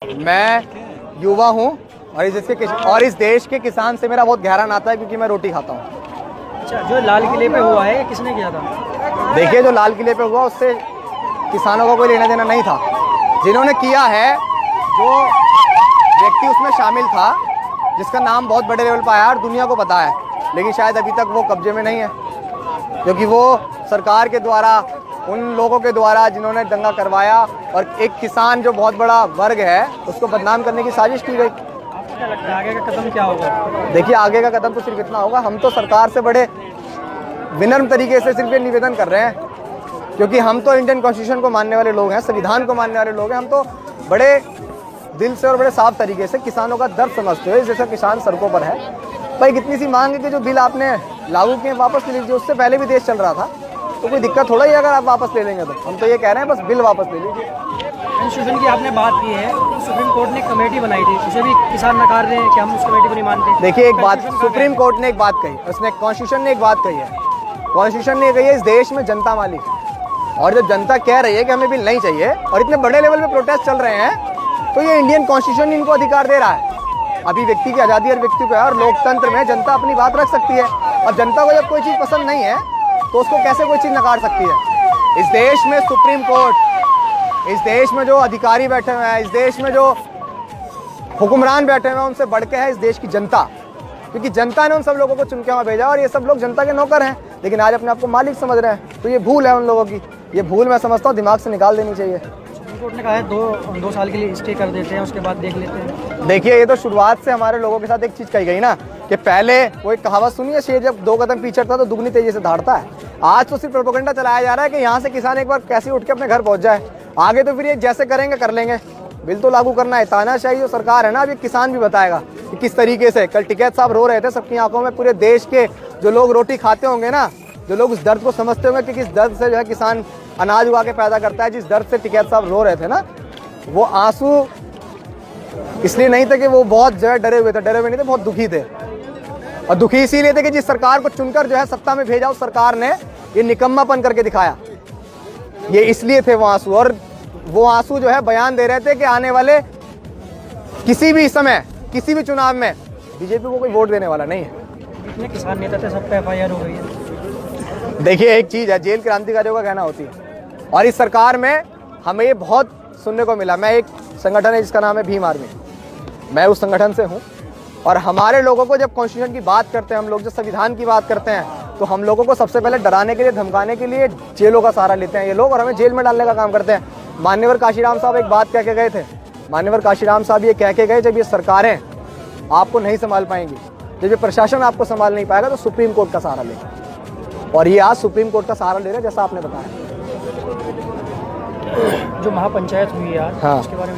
मैं युवा हूँ और इस देश के किसान से मेरा बहुत गहरा नाता है क्योंकि मैं रोटी खाता हूँ। अच्छा, जो लाल किले पे हुआ है किसने किया था? देखिए, जो लाल किले पे हुआ उससे किसानों का कोई लेना देना नहीं था। जिन्होंने किया है, जो व्यक्ति उसमें शामिल था, जिसका नाम बहुत बड़े लेवल पर आया और दुनिया को पता है, लेकिन शायद अभी तक वो कब्जे में नहीं है क्योंकि वो सरकार के द्वारा, उन लोगों के द्वारा जिन्होंने दंगा करवाया और एक किसान जो बहुत बड़ा वर्ग है उसको बदनाम करने की साजिश की गई। आपको क्या लगता है आगे का कदम क्या होगा? देखिए, आगे का कदम तो सिर्फ इतना होगा, हम तो सरकार से बड़े विनम्र तरीके से सिर्फ ये निवेदन कर रहे हैं क्योंकि हम तो इंडियन कॉन्स्टिट्यूशन को मानने वाले लोग हैं, संविधान को मानने वाले लोग हैं। हम तो बड़े दिल से और बड़े साफ तरीके से किसानों का दर्द समझते हुए, जैसे किसान सड़कों पर है। भाई, इतनी सी मांग है कि जो बिल आपने लागू किए वापस ले लीजिए। उससे पहले भी देश चल रहा था तो कोई दिक्कत थोड़ा ही अगर आप वापस ले लेंगे तो। हम तो ये कह रहे हैं बस बिल वापस ले लीजिए। कॉन्स्टिट्यूशन की आपने बात की है, सुप्रीम कोर्ट ने कमेटी बनाई थी, उसे भी किसान नकार रहे हैं कि हम उस कमेटी को नहीं मानते। देखिए, एक बात सुप्रीम कोर्ट ने एक बात कही, उसने कॉन्स्टिट्यूशन ने एक बात कही है। कॉन्स्टिट्यूशन ने कही है इस देश में जनता मालिक है, और जब जनता कह रही है कि हमें बिल नहीं चाहिए और इतने बड़े लेवल पे प्रोटेस्ट चल रहे हैं तो ये इंडियन कॉन्स्टिट्यूशन इनको अधिकार दे रहा है। अभी व्यक्ति की आज़ादी और व्यक्ति को है, और लोकतंत्र में जनता अपनी बात रख सकती है। अब जनता को जब कोई चीज़ पसंद नहीं है तो उसको कैसे कोई चीज़ नकार सकती है? इस देश में सुप्रीम कोर्ट, इस देश में जो अधिकारी बैठे हुए हैं, इस देश में जो हुक्मरान बैठे हुए हैं, उनसे बढ़ के है इस देश की जनता, क्योंकि जनता ने उन सब लोगों को चुन के वहाँ भेजा और ये सब लोग जनता के नौकर हैं, लेकिन आज अपने आप को मालिक समझ रहे हैं। तो ये भूल है उन लोगों की, ये भूल मैं समझता हूँ दिमाग से निकाल देनी चाहिए। सुप्रीम कोर्ट ने कहा है दो साल के लिए स्टे कर देते हैं, उसके बाद देख लेते हैं। देखिए, ये तो शुरुआत से हमारे लोगों के साथ एक चीज़ कही गई ना कि पहले वो एक कहावत सुनी है, शेर जब 2 कदम पीछे हटता तो दुगनी तेजी से दौड़ता है। आज तो सिर्फ प्रोपेगेंडा चलाया जा रहा है कि यहाँ से किसान एक बार कैसे उठ के अपने घर पहुँच जाए। आगे तो फिर ये जैसे करेंगे कर लेंगे। बिल तो लागू करना है। तानाशाही जो सरकार है ना, अब ये किसान भी बताएगा कि किस तरीके से। कल टिकैत साहब रो रहे थे सबकी आंखों में, पूरे देश के जो लोग रोटी खाते होंगे ना, जो लोग उस दर्द को समझते होंगे कि किस दर्द से जो है किसान अनाज उगा के पैदा करता है, जिस दर्द से टिकैत साहब रो रहे थे ना, वो आंसू इसलिए नहीं थे कि वो बहुत जो है डरे हुए नहीं थे, बहुत दुखी थे। और दुखी इसीलिए थे कि जिस सरकार को चुनकर जो है सत्ता में भेजा, उस सरकार ने ये निकम्मापन करके दिखाया। ये इसलिए थे वो आंसू, और वो आंसू जो है बयान दे रहे थे कि आने वाले किसी भी समय, किसी भी चुनाव में बीजेपी को कोई वोट देने वाला नहीं है। जितने किसान नेता थे सब पे FIR हो गई है। देखिए, एक चीज़ है, जेल क्रांतिकारियों का कहना होती है, और इस सरकार में हमें ये बहुत सुनने को मिला। मैं एक संगठन है जिसका नाम है भीम आर्मी, मैं उस संगठन से हूँ, और हमारे लोगों को जब कॉन्स्टिट्यूशन की बात करते हैं, हम लोग जब संविधान की बात करते हैं, तो हम लोगों को सबसे पहले डराने के लिए, धमकाने के लिए जेलों का सहारा लेते हैं ये लोग, और हमें जेल में डालने का काम करते हैं। मान्यवर काशीराम साहब एक बात कह के गए थे, मान्यवर काशीराम साहब ये कह के गए, जब ये सरकारें आपको नहीं संभाल पाएंगी, जब ये प्रशासन आपको संभाल नहीं पाएगा, तो सुप्रीम कोर्ट का सहारा लेगा। और ये आज सुप्रीम कोर्ट का सहारा ले रहे हैं, जैसा आपने बताया। जो महापंचायत हुई आज, हाँ, उसके बारे में